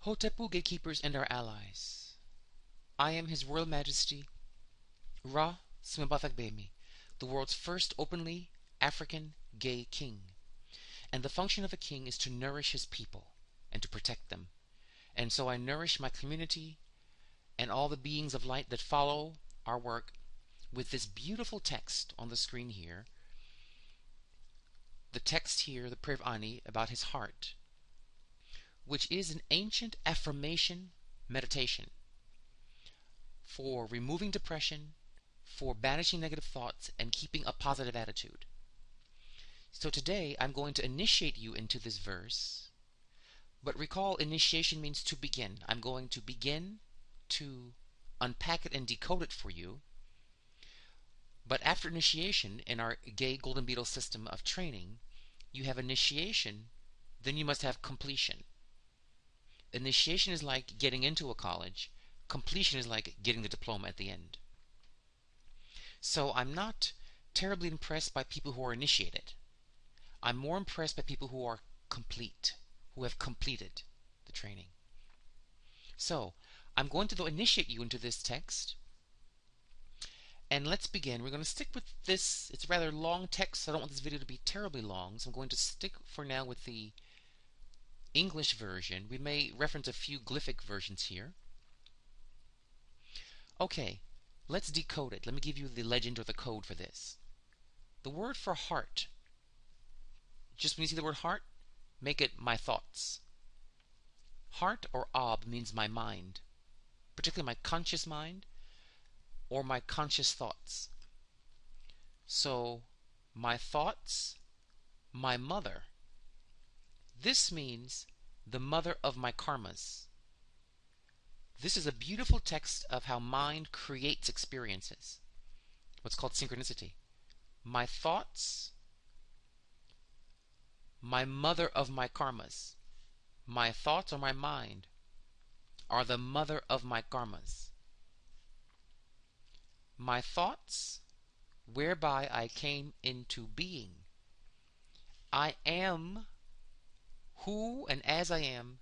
Hotepu gatekeepers and our allies. I am His Royal Majesty Ra Smibathagbemi, the world's first openly African gay king. And the function of a king is to nourish his people and to protect them. And so I nourish my community and all the beings of light that follow our work with this beautiful text on the screen here. The text here, the prayer of Ani, about his heart, which is an ancient affirmation meditation for removing depression, for banishing negative thoughts, and keeping a positive attitude. So today I'm going to initiate you into this verse, but recall initiation means to begin. I'm going to begin to unpack it and decode it for you. But after initiation, in our gay golden beetle system of training, you have initiation, then you must have completion. Initiation is like getting into a college. Completion is like getting the diploma at the end. So I'm not terribly impressed by people who are initiated. I'm more impressed by people who are complete, who have completed the training. So I'm going to initiate you into this text. And let's begin. We're going to stick with this. It's a rather long text, so I don't want this video to be terribly long. So I'm going to stick for now with the English version. We may reference a few glyphic versions here. Okay, let's decode it. Let me give you the legend or the code for this. The word for heart, just when you see the word heart, make it my thoughts. Heart or ab means my mind, particularly my conscious mind or my conscious thoughts. So, my thoughts, my mother. This means the mother of my karmas. This is a beautiful text of how mind creates experiences, what's called synchronicity. My thoughts, my mother of my karmas. My thoughts or my mind are the mother of my karmas. My thoughts, whereby I came into being. I am who and as I am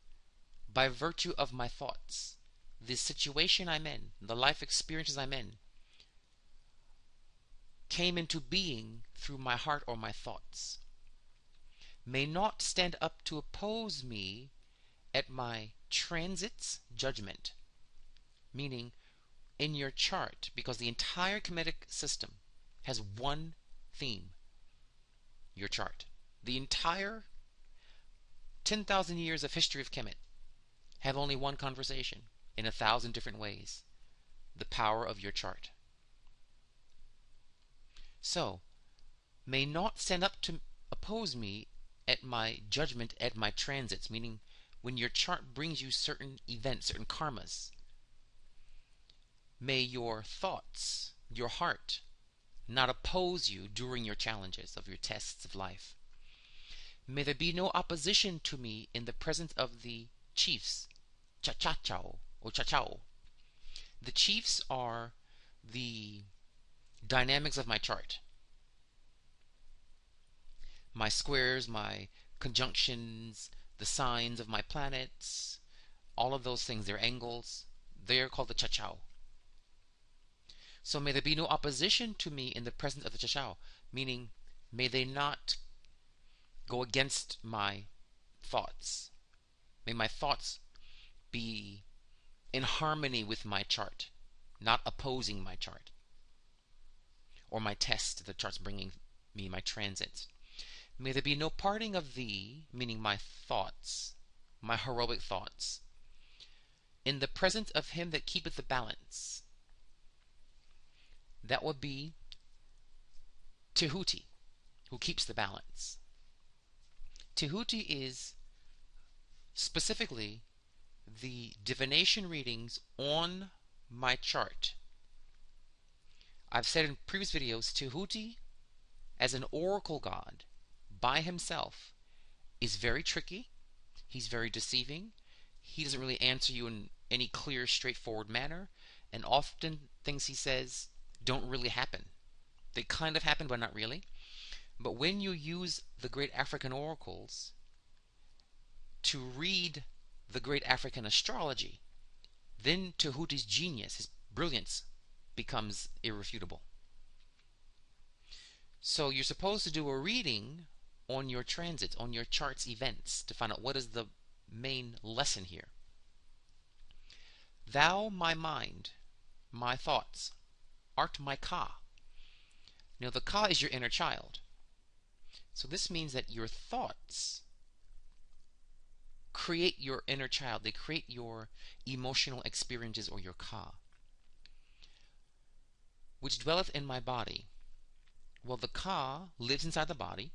by virtue of my thoughts. The situation I'm in, the life experiences I'm in, came into being through my heart or my thoughts. May not stand up to oppose me at my transits judgment, meaning in your chart, because the entire Kemetic system has one theme, your chart. The entire 10,000 years of history of Kemet have only one conversation in 1,000 different ways, the power of your chart. So, may not stand up to oppose me at my judgment at my transits, meaning when your chart brings you certain events, certain karmas. May your thoughts, your heart, not oppose you during your challenges of your tests of life. May there be no opposition to me in the presence of the chiefs, Chachachao or Chachao. The chiefs are the dynamics of my chart. My squares, my conjunctions, the signs of my planets, all of those things, their angles, they're called the Chachao. So may there be no opposition to me in the presence of the Chachao, meaning may they not go against my thoughts. May my thoughts be in harmony with my chart, not opposing my chart or my test the chart's bringing me, my transits. May there be no parting of thee, meaning my thoughts, my heroic thoughts, in the presence of him that keepeth the balance. That would be Tehuti, who keeps the balance. Tehuti is specifically the divination readings on my chart. I've said in previous videos, Tehuti as an oracle god by himself is very tricky. He's very deceiving. He doesn't really answer you in any clear, straightforward manner, and often things he says don't really happen. They kind of happen, but not really. But when you use the great African oracles to read the great African astrology, then Tehuti's genius, his brilliance, becomes irrefutable. So you're supposed to do a reading on your transits, on your chart's events, to find out what is the main lesson here. Thou, my mind, my thoughts, art my Ka. Now the Ka is your inner child. So this means that your thoughts create your inner child. They create your emotional experiences, or your Ka. Which dwelleth in my body. Well, the Ka lives inside the body.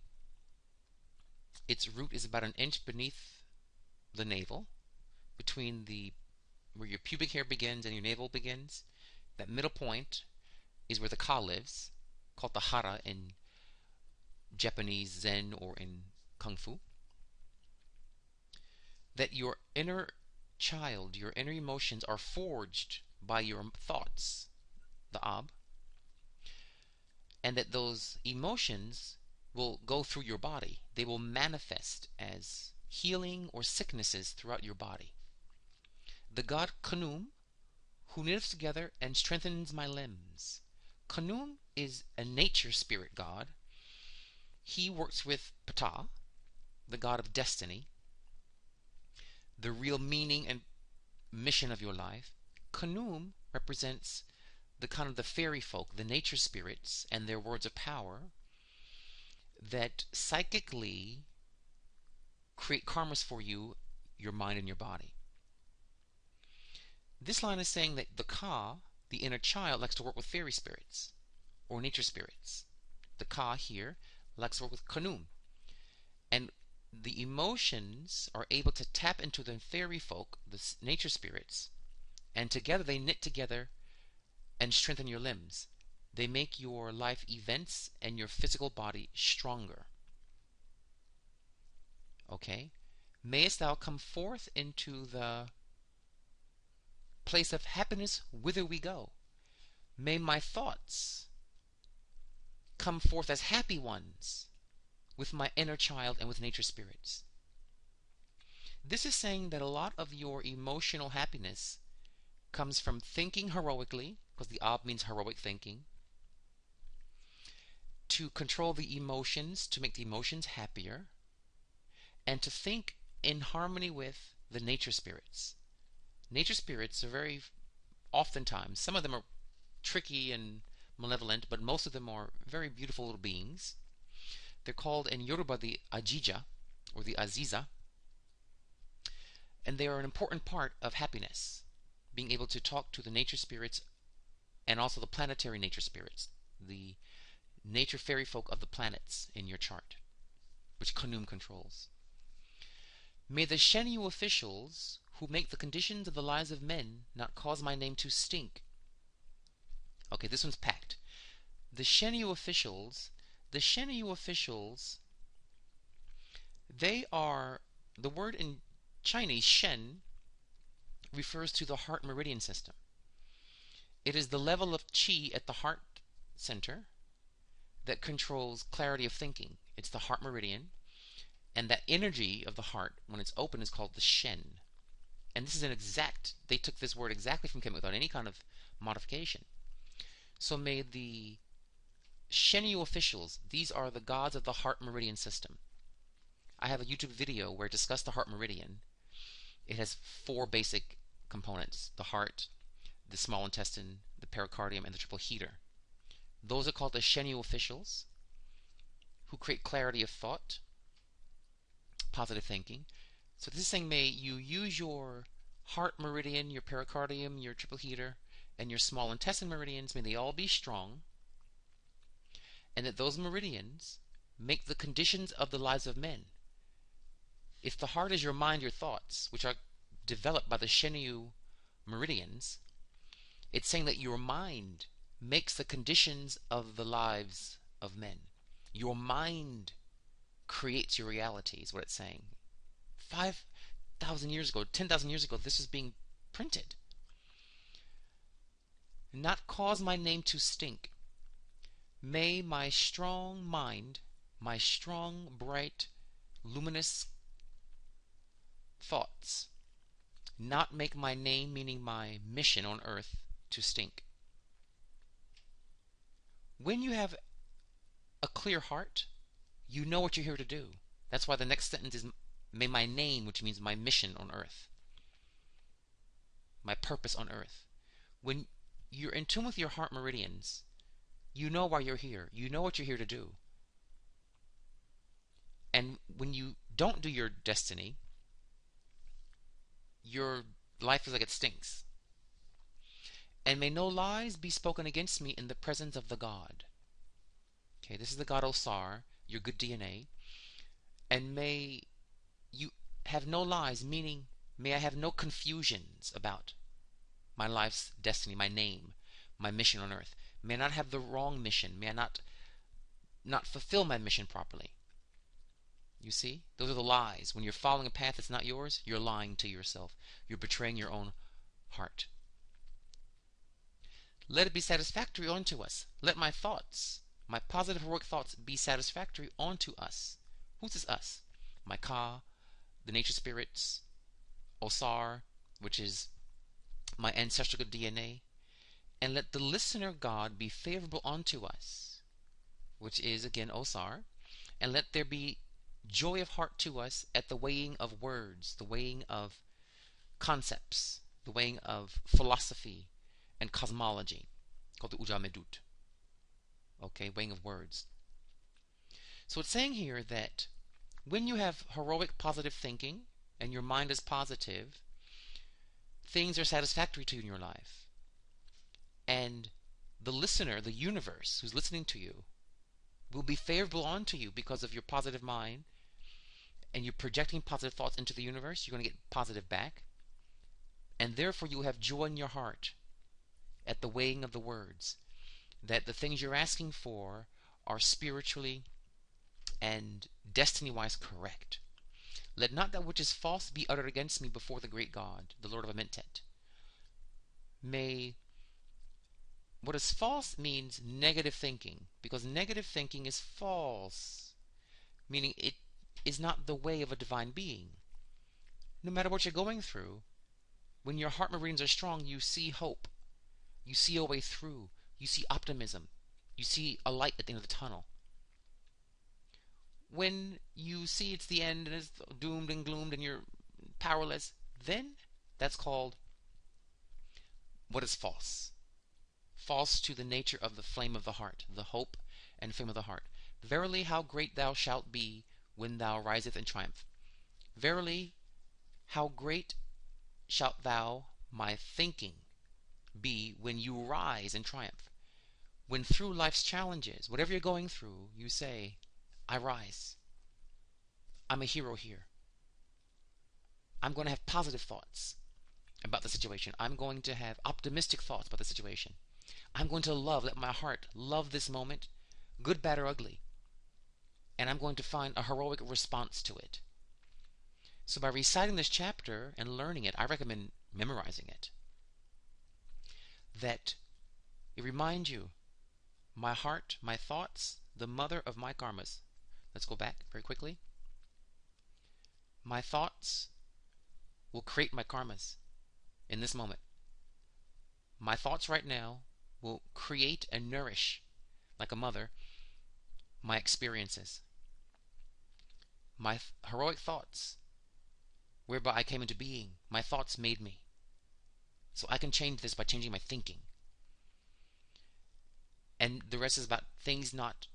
Its root is about an inch beneath the navel, between where your pubic hair begins and your navel begins. That middle point is where the Ka lives, called the Hara in Japanese Zen or in Kung Fu. That your inner child, your inner emotions are forged by your thoughts, the Ab, and that those emotions will go through your body. They will manifest as healing or sicknesses throughout your body. The god Khnum, who knitteth together and strengthens my limbs. Khnum is a nature spirit god. He works with Ptah, the god of destiny, the real meaning and mission of your life. Khnum represents the kind of the fairy folk, the nature spirits, and their words of power that psychically create karmas for you, your mind and your body. This line is saying that the Ka, the inner child, likes to work with fairy spirits or nature spirits. The Ka here likes to work with Khnum. And the emotions are able to tap into the fairy folk, the nature spirits, and together they knit together and strengthen your limbs. They make your life events and your physical body stronger. Okay? Mayest thou come forth into the place of happiness whither we go. May my thoughts come forth as happy ones with my inner child and with nature spirits. This is saying that a lot of your emotional happiness comes from thinking heroically, because the Ab means heroic thinking, to control the emotions, to make the emotions happier, and to think in harmony with the nature spirits. Nature spirits are very oftentimes, some of them are tricky and malevolent, but most of them are very beautiful little beings. They're called in Yoruba the Ajija, or the Aziza, and they are an important part of happiness, being able to talk to the nature spirits and also the planetary nature spirits, the nature fairy folk of the planets in your chart, which Khnum controls. May the Shenu officials who make the conditions of the lives of men not cause my name to stink. Okay, this one's packed. The Shenu officials, they are, the word in Chinese, Shen, refers to the heart meridian system. It is the level of qi at the heart center that controls clarity of thinking. It's the heart meridian, and that energy of the heart, when it's open, is called the Shen. And this is an exact, they took this word exactly from Kemet without any kind of modification. So may the Shenu officials, these are the gods of the heart meridian system. I have a YouTube video where I discuss the heart meridian. It has 4 basic components: the heart, the small intestine, the pericardium, and the triple heater. Those are called the Shenu officials, who create clarity of thought, positive thinking. So this is saying, may you use your heart meridian, your pericardium, your triple heater, and your small intestine meridians, may they all be strong, and that those meridians make the conditions of the lives of men. If the heart is your mind, your thoughts, which are developed by the Shenu meridians, it's saying that your mind makes the conditions of the lives of men. Your mind creates your reality, is what it's saying. 5,000 years ago, 10,000 years ago, this was being printed. Not cause my name to stink. May my strong mind, my strong, bright, luminous thoughts, not make my name, meaning my mission on earth, to stink. When you have a clear heart, you know what you're here to do. That's why the next sentence is, may my name, which means my mission on earth, my purpose on earth. When you're in tune with your heart meridians, you know why you're here. You know what you're here to do. And when you don't do your destiny, your life is like it stinks. And may no lies be spoken against me in the presence of the God. Okay, this is the God Osar, your good DNA. And may you have no lies, meaning may I have no confusions about my life's destiny, my name, my mission on earth. May I not have the wrong mission. May I not fulfill my mission properly. You see? Those are the lies. When you're following a path that's not yours, you're lying to yourself. You're betraying your own heart. Let it be satisfactory unto us. Let my thoughts, my positive heroic thoughts, be satisfactory unto us. Who's this us? My Ka, the nature spirits, Osar, which is my ancestral good DNA. And let the listener God be favorable unto us, which is again Osar. And let there be joy of heart to us at the weighing of words, the weighing of concepts, the weighing of philosophy and cosmology, called the Ujamedut. Okay, weighing of words. So it's saying here that when you have heroic positive thinking and your mind is positive, things are satisfactory to you in your life. And the listener, the universe who's listening to you, will be favorable unto you because of your positive mind, and you're projecting positive thoughts into the universe. You're going to get positive back, and therefore you will have joy in your heart at the weighing of the words, that the things you're asking for are spiritually and destiny-wise correct. Let not that which is false be uttered against me before the great God, the Lord of Amentet. May what is false means negative thinking, because negative thinking is false, meaning it is not the way of a divine being. No matter what you're going through, when your heart meridians are strong, you see hope. You see a way through. You see optimism. You see a light at the end of the tunnel. When you see it's the end and it's doomed and gloomed and you're powerless, then that's called what is false. False to the nature of the flame of the heart, the hope and flame of the heart. Verily, how great thou shalt be when thou riseth in triumph. Verily, how great shalt thou, my thinking, be when you rise in triumph. When through life's challenges, whatever you're going through, you say, I rise. I'm a hero here. I'm going to have positive thoughts about the situation. I'm going to have optimistic thoughts about the situation. I'm going to let my heart love this moment, good, bad, or ugly. And I'm going to find a heroic response to it. So by reciting this chapter and learning it, I recommend memorizing it. That it reminds you, my heart, my thoughts, the mother of my karmas. Let's go back very quickly. My thoughts will create my karmas in this moment. My thoughts right now will create and nourish, like a mother, my experiences. My heroic thoughts, whereby I came into being, my thoughts made me. So I can change this by changing my thinking. And the rest is about things not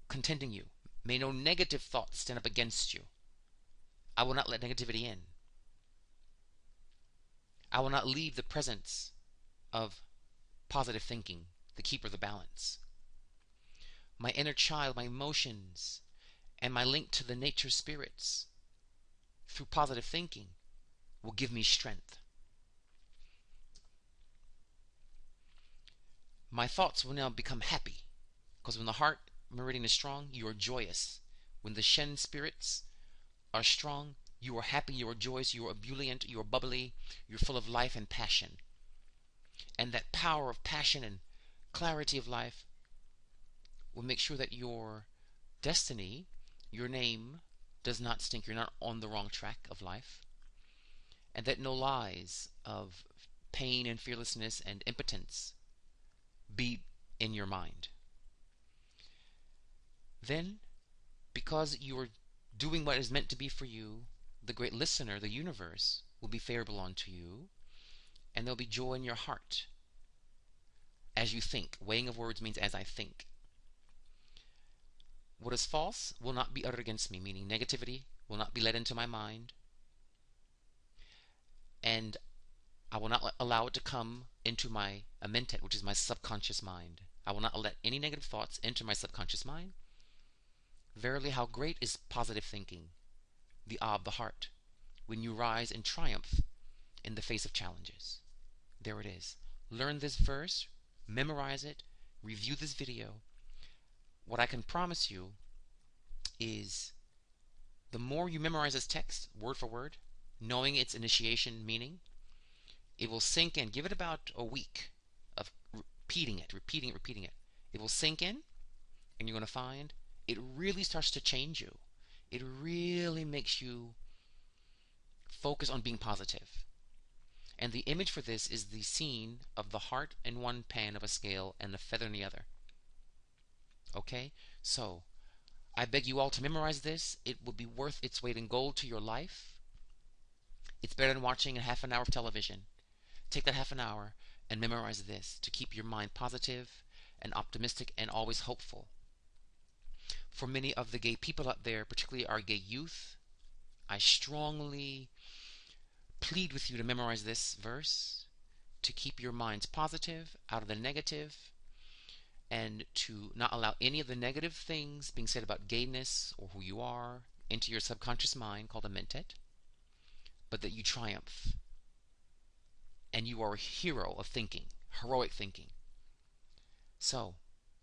contending you. May no negative thoughts stand up against you. I will not let negativity in. I will not leave the presence of positive thinking, the keeper of the balance. My inner child, my emotions, and my link to the nature spirits through positive thinking will give me strength. My thoughts will now become happy, because when the heart meridian is strong, you are joyous. When the Shen spirits are strong, you are happy, you are joyous, you are ebullient, you are bubbly, you're full of life and passion. And that power of passion and clarity of life will make sure that your destiny, your name, does not stink. You're not on the wrong track of life. and that no lies of pain and fearlessness and impotence be in your mind. Then, because you are doing what is meant to be for you, the great listener, the universe, will be favorable unto you, and there'll be joy in your heart as you think. Weighing of words means as I think. What is false will not be uttered against me, meaning negativity will not be let into my mind, and I will not allow it to come into my amentet, which is my subconscious mind. I will not let any negative thoughts enter my subconscious mind. Verily, how great is positive thinking, the of the heart, when you rise in triumph in the face of challenges. There it is. Learn this verse, memorize it, review this video. What I can promise you is the more you memorize this text, word for word, knowing its initiation meaning, it will sink in. Give it about a week of repeating it. It will sink in, and you're going to find it really starts to change you. It really makes you focus on being positive. And the image for this is the scene of the heart in one pan of a scale and the feather in the other. Okay? So, I beg you all to memorize this. It will be worth its weight in gold to your life. It's better than watching a half an hour of television. Take that half an hour and memorize this to keep your mind positive and optimistic and always hopeful. For many of the gay people out there, particularly our gay youth, I strongly plead with you to memorize this verse to keep your minds positive, out of the negative, and to not allow any of the negative things being said about gayness or who you are into your subconscious mind, called a mentat, but that you triumph. And you are a hero of thinking, heroic thinking. So,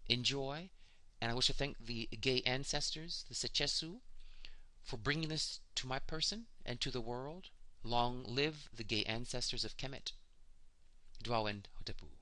enjoy, and I wish to thank the gay ancestors, the Sechesu, for bringing this to my person and to the world. Long live the gay ancestors of Kemet. Dwawen Hotepu.